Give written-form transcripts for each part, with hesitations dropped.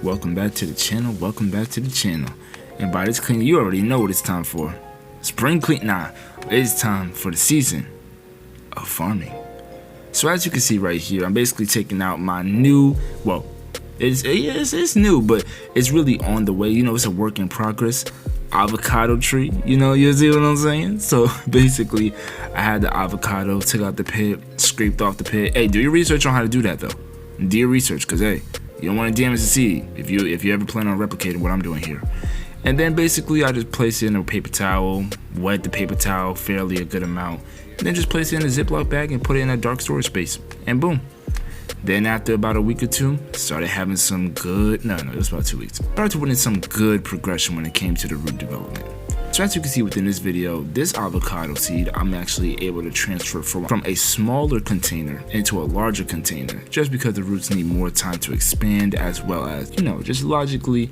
welcome back to the channel. And by this cleaning, you already know what it's time for. Spring clean, it's time for the season of farming. So as you can see right here, I'm basically taking out my new, well, it's new, but it's really on the way. You know, it's a work in progress avocado tree. You know, you see what I'm saying? So basically, I had the avocado, took out the pit, scraped off the pit. Hey, do your research on how to do that though. Do your research, cause hey, you don't want to damage the seed if you ever plan on replicating what I'm doing here. And then basically, I just place it in a paper towel, wet the paper towel fairly a good amount, and then just place it in a Ziploc bag and put it in a dark storage space, and boom. Then after about a week or two, started having some good, it was about 2 weeks. Started winning some good progression when it came to the root development. So as you can see within this video, this avocado seed, I'm actually able to transfer from a smaller container into a larger container, just because the roots need more time to expand, as well as, just logically,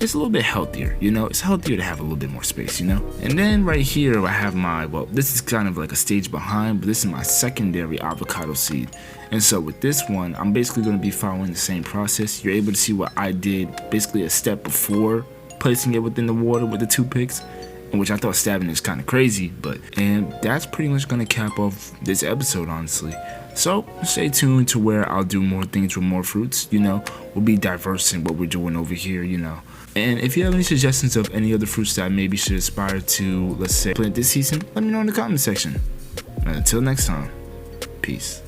it's a little bit healthier, it's healthier to have a little bit more space, And then right here, I have my, this is kind of like a stage behind, but this is my secondary avocado seed. And so with this one, I'm basically going to be following the same process. You're able to see what I did basically a step before placing it within the water with the toothpicks, in which I thought stabbing is kind of crazy, and that's pretty much going to cap off this episode, honestly. So stay tuned to where I'll do more things with more fruits, we'll be diverse in what we're doing over here, And if you have any suggestions of any other fruits that I maybe should aspire to, let's say, plant this season, let me know in the comment section. And until next time, peace.